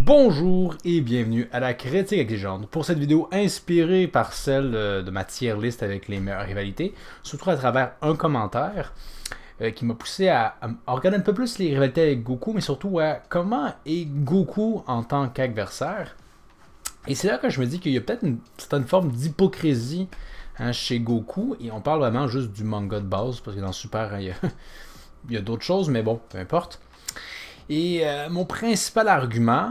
Bonjour et bienvenue à la Critique Exigeante. Pour cette vidéo inspirée par celle de ma tier list avec les meilleures rivalités, surtout à travers un commentaire qui m'a poussé à regarder un peu plus les rivalités avec Goku, mais surtout à comment est Goku en tant qu'adversaire. Et c'est là que je me dis qu'il y a peut-être une certaine forme d'hypocrisie chez Goku, et on parle vraiment juste du manga de base, parce que dans Super, il y a d'autres choses, mais bon, peu importe. Et mon principal argument,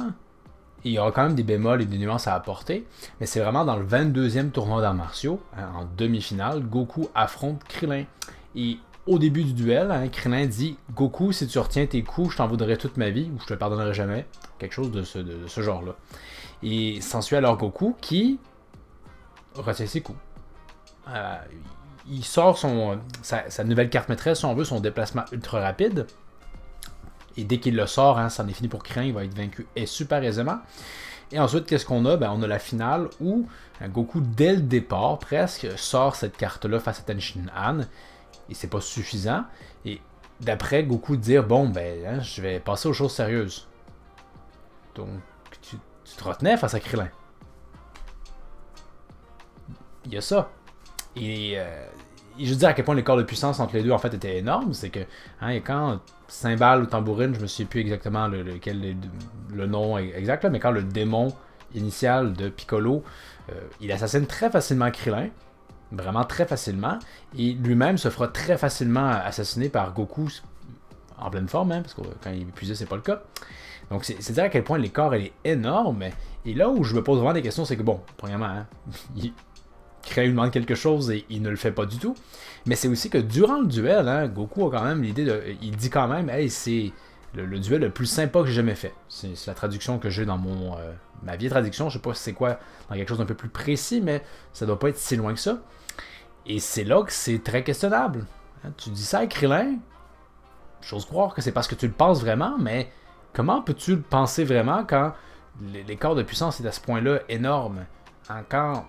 et il y aura quand même des bémols et des nuances à apporter, mais c'est vraiment dans le 22e tournoi d'arts martiaux, en demi-finale, Goku affronte Krillin. Et au début du duel, Krillin dit « Goku, si tu retiens tes coups, je t'en voudrais toute ma vie, ou je te pardonnerai jamais. » Quelque chose de ce genre-là. Et s'ensuit alors Goku qui retient ses coups. Il sort sa nouvelle carte maîtresse, si on veut, son déplacement ultra rapide. Et dès qu'il le sort, c'en est fini pour Krillin, il va être vaincu super aisément. Et ensuite, qu'est-ce qu'on a? On a la finale où Goku, dès le départ, presque, sort cette carte-là face à Ten Shin Han. Et c'est pas suffisant. Et d'après Goku dire, bon, je vais passer aux choses sérieuses. Donc, tu te retenais face à Krillin. Il y a ça. Et je veux dire à quel point l'écart de puissance entre les deux en fait était énorme, c'est que quand cymbale ou tambourine, je me souviens plus exactement le nom exact, là, mais quand le démon initial de Piccolo, il assassine très facilement Krillin, vraiment très facilement, et lui-même se fera très facilement assassiner par Goku en pleine forme, parce que quand il est épuisé, c'est pas le cas. Donc c'est dire à quel point l'écart est énorme, et là où je me pose vraiment des questions, c'est que bon, premièrement, Krillin lui demande quelque chose et il ne le fait pas du tout. Mais c'est aussi que durant le duel, Goku a quand même l'idée de... Il dit quand même, hey, c'est le duel le plus sympa que j'ai jamais fait. C'est la traduction que j'ai dans ma vieille traduction. Je sais pas si c'est quoi, dans quelque chose d'un peu plus précis, mais ça doit pas être si loin que ça. Et c'est là que c'est très questionnable. Tu dis ça à Krillin, j'ose croire que c'est parce que tu le penses vraiment, mais comment peux-tu le penser vraiment quand l'écart de puissance est à ce point-là énorme? Quand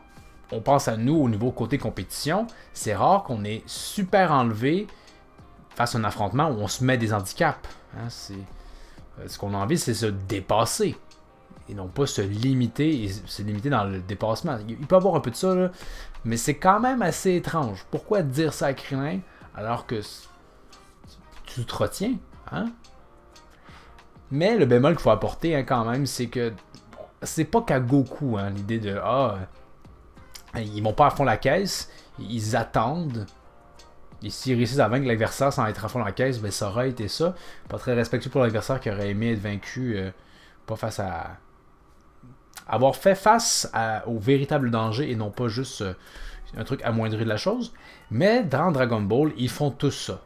on pense à nous au niveau côté compétition, c'est rare qu'on ait super enlevé face à un affrontement où on se met des handicaps. Ce qu'on a envie, c'est se dépasser et non pas se limiter et se limiter dans le dépassement. Il peut y avoir un peu de ça, là, mais c'est quand même assez étrange. Pourquoi dire ça à Krillin alors que tu te retiens? Mais le bémol qu'il faut apporter quand même, c'est que c'est pas qu'à Goku l'idée de ils vont pas à fond la caisse, ils attendent. Et s'ils réussissent à vaincre l'adversaire sans être à fond la caisse, ça aurait été ça. Pas très respectueux pour l'adversaire qui aurait aimé être vaincu, pas face à... avoir fait face au véritable danger et non pas juste un truc amoindri de la chose. Mais dans Dragon Ball, ils font tous ça.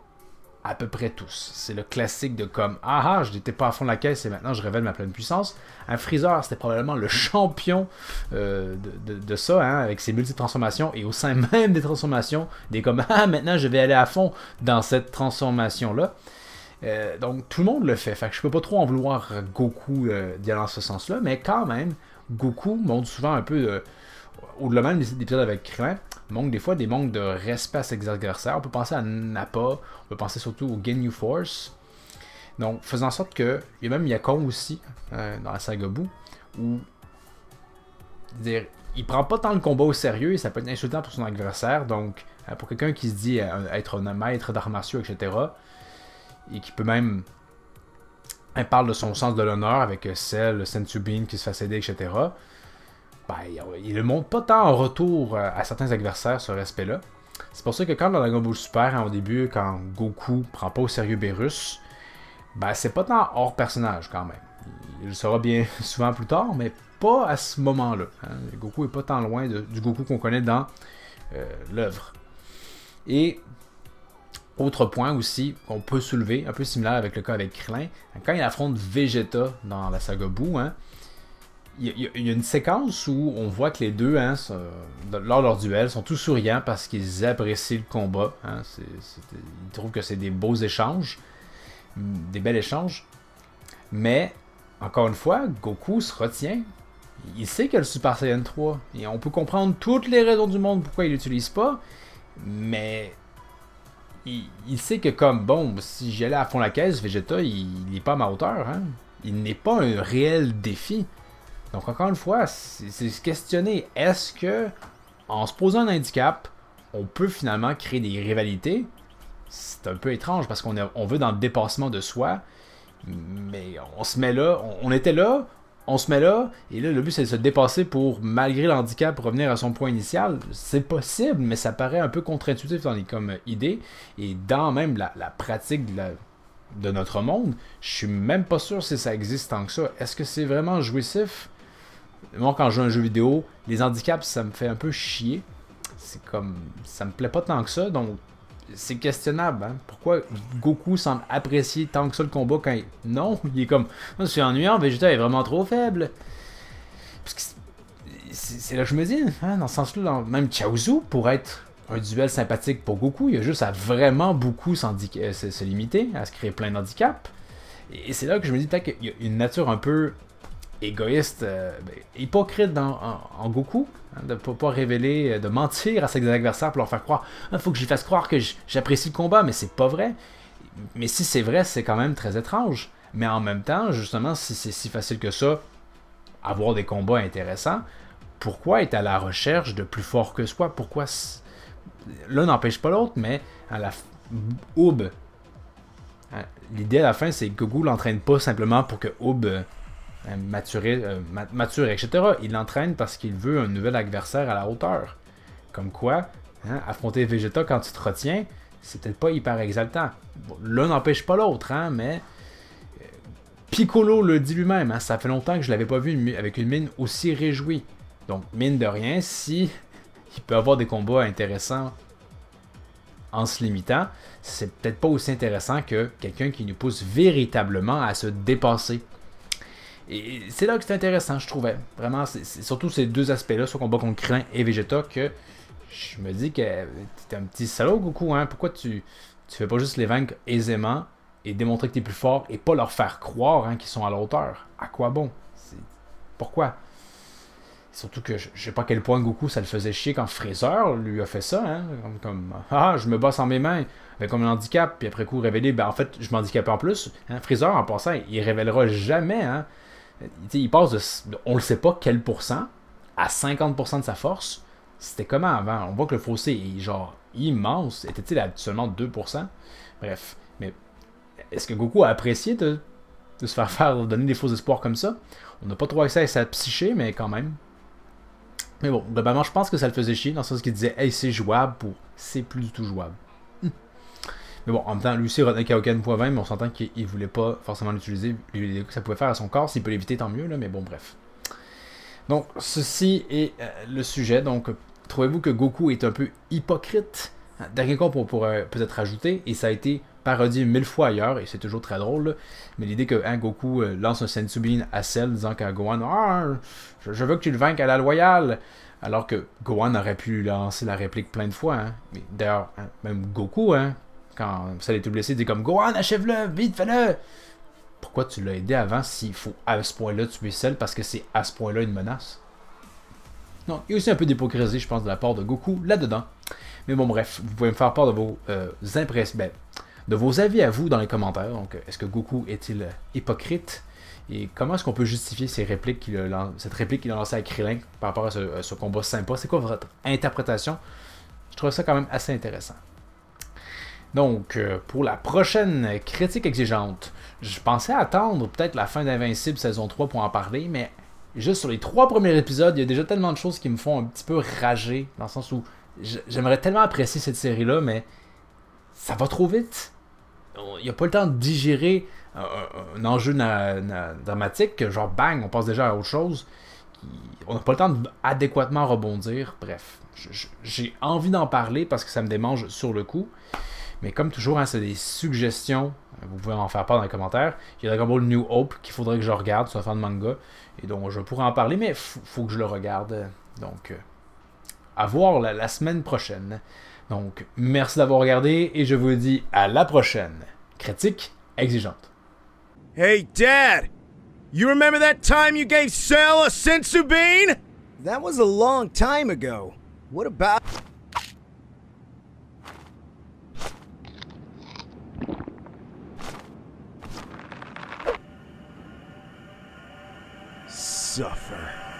À peu près tous. C'est le classique de comme « Ah, je n'étais pas à fond de la caisse et maintenant je révèle ma pleine puissance ». Un Freezer, c'était probablement le champion de ça, avec ses multi-transformations et au sein même des transformations, des comme « Ah, maintenant je vais aller à fond dans cette transformation-là ». Donc tout le monde le fait. Fait que je peux pas trop en vouloir Goku d'y aller dans ce sens-là, mais quand même, Goku montre souvent un peu... au-delà même des épisodes avec Krillin, manque des fois des manques de respect à ses adversaires. On peut penser à Nappa, on peut penser surtout au Ginyu Force. Donc, faisant en sorte que, il y a même Yakon aussi, dans la saga Buu, où il prend pas tant le combat au sérieux et ça peut être insultant pour son adversaire. Donc, pour quelqu'un qui se dit être un maître d'arts martiaux, etc., et qui peut même... Il parle de son sens de l'honneur avec Cell, le Senzu Bean qui se fait aider, etc., il ne montre pas tant en retour à certains adversaires ce respect-là. C'est pour ça que quand dans Dragon Ball Super, au début, quand Goku prend pas au sérieux Beerus, c'est pas tant hors personnage quand même. Il le sera bien souvent plus tard, mais pas à ce moment-là. Goku est pas tant loin du Goku qu'on connaît dans l'œuvre. Et autre point aussi qu'on peut soulever, un peu similaire avec le cas avec Krillin, quand il affronte Vegeta dans la saga Buu, il y a une séquence où on voit que les deux, lors de leur duel, sont tous souriants parce qu'ils apprécient le combat. Ils trouvent que c'est des beaux échanges, des bels échanges. Mais, encore une fois, Goku se retient. Il sait qu'il y a le Super Saiyan 3. Et on peut comprendre toutes les raisons du monde pourquoi il l'utilise pas. Mais il sait que comme, bon, si j'allais à fond la caisse, Vegeta, il n'est pas à ma hauteur. il n'est pas un réel défi. Donc encore une fois, c'est se questionner, est-ce que en se posant un handicap, on peut finalement créer des rivalités? C'est un peu étrange parce qu'on veut dans le dépassement de soi, mais on se met là, on était là, on se met là, et là le but c'est de se dépasser pour, malgré l'handicap, revenir à son point initial. C'est possible, mais ça paraît un peu contre-intuitif comme idée, et dans même la pratique de notre monde, je suis même pas sûr si ça existe tant que ça. Est-ce que c'est vraiment jouissif? Moi, quand je joue à un jeu vidéo, les handicaps, ça me fait un peu chier. C'est comme... ça me plaît pas tant que ça, donc c'est questionnable. Hein? Pourquoi Goku semble apprécier tant que ça le combat quand il... Non, il est comme... c'est ennuyant, Vegeta est vraiment trop faible. Parce que c'est là que je me dis, hein, dans ce sens-là, même Chaozu, pour être un duel sympathique pour Goku, il y a juste à vraiment beaucoup se limiter, à se créer plein d'handicaps. Et c'est là que je me dis peut-être qu'il y a une nature un peu égoïste, hypocrite en Goku, hein, de ne pas révéler, de mentir à ses adversaires pour leur faire croire, il faut que j'y fasse croire que j'apprécie le combat, mais c'est pas vrai. Mais si c'est vrai, c'est quand même très étrange. Mais en même temps, justement, si c'est si facile que ça, avoir des combats intéressants, pourquoi être à la recherche de plus fort que soi? Pourquoi l'un n'empêche pas l'autre, mais à la Oob, hein, l'idée à la fin, c'est que Goku l'entraîne pas simplement pour que Oob mature, etc. Il l'entraîne parce qu'il veut un nouvel adversaire à la hauteur. Comme quoi, hein, affronter Vegeta quand tu te retiens, c'est peut-être pas hyper exaltant. Bon, l'un n'empêche pas l'autre, hein, mais Piccolo le dit lui-même, hein, ça fait longtemps que je l'avais pas vu avec une mine aussi réjouie. Donc, mine de rien, si il peut avoir des combats intéressants en se limitant, c'est peut-être pas aussi intéressant que quelqu'un qui nous pousse véritablement à se dépasser. Et c'est là que c'est intéressant, je trouvais. Vraiment, c'est surtout ces deux aspects-là, soit combat contre Krillin et Vegeta, que je me dis que t'es un petit salaud, Goku, hein. Pourquoi tu fais pas juste les vaincre aisément et démontrer que t'es plus fort et pas leur faire croire, hein, qu'ils sont à la hauteur? À quoi bon? Pourquoi? Surtout que je sais pas à quel point Goku ça le faisait chier quand Freezer lui a fait ça, hein? Comme je me bats sans mes mains, avec comme un handicap, puis après coup révélé, en fait je m'handicapais en plus. Hein? Freezer en passant, il révélera jamais, hein? Il passe de on le sait pas quel pourcent à 50% de sa force. C'était comment avant? On voit que le fossé est genre immense. Était-il à seulement 2%? Bref, mais est-ce que Goku a apprécié de se faire donner des faux espoirs comme ça? On n'a pas trop accès à sa psyché, mais quand même. Mais bon, globalement, je pense que ça le faisait chier dans le sens qu'il disait « Hey, c'est jouable » pour « C'est plus du tout jouable ». Mais bon, en même temps, lui aussi retenait Kaioken x20, mais on s'entend qu'il voulait pas forcément l'utiliser. Ça pouvait faire à son corps, s'il peut l'éviter, tant mieux, là, mais bon, bref. Donc, ceci est le sujet. Donc, trouvez-vous que Goku est un peu hypocrite? Dernier coup, on pourrait peut-être rajouter, et ça a été parodié 1000 fois ailleurs, et c'est toujours très drôle, là, mais l'idée que Goku lance un Senzu Bean à Cell, disant qu'à Gohan « je veux que tu le vainques à la loyale », alors que Gohan aurait pu lui lancer la réplique plein de fois. Hein. Mais d'ailleurs, hein, même Goku, hein, quand Cell était blessé, il dit comme « Gohan, achève-le, vite, fais-le !» Pourquoi tu l'as aidé avant s'il faut à ce point-là tuer Cell parce que c'est à ce point-là une menace? Non, il y a aussi un peu d'hypocrisie, je pense, de la part de Goku là-dedans. Mais bon, bref, vous pouvez me faire part de vos impressions, de vos avis à vous dans les commentaires. Donc, est-ce que Goku est-il hypocrite? Et comment est-ce qu'on peut justifier cette réplique qu'il a lancée à Krillin par rapport à ce combat sympa? C'est quoi votre interprétation? Je trouve ça quand même assez intéressant. Donc, pour la prochaine critique exigeante, je pensais attendre peut-être la fin d'Invincible saison 3 pour en parler, mais juste sur les 3 premiers épisodes, il y a déjà tellement de choses qui me font un petit peu rager, dans le sens où j'aimerais tellement apprécier cette série-là, mais ça va trop vite. Il n'y a pas le temps de digérer un enjeu dramatique, que genre bang, on passe déjà à autre chose. On n'a pas le temps d'adéquatement rebondir. Bref, j'ai envie d'en parler parce que ça me démange sur le coup. Mais comme toujours, hein, c'est des suggestions. Vous pouvez en faire part dans les commentaires. Il y a Dragon Ball New Hope qu'il faudrait que je regarde sur la fin de manga. Et donc, je pourrais en parler, mais faut que je le regarde. Donc, à voir la semaine prochaine. Donc, merci d'avoir regardé et je vous dis à la prochaine. Critique exigeante. Hey, Dad! You remember that time you gave Cell a Senzu Bean? That was a long time ago. What about... suffer.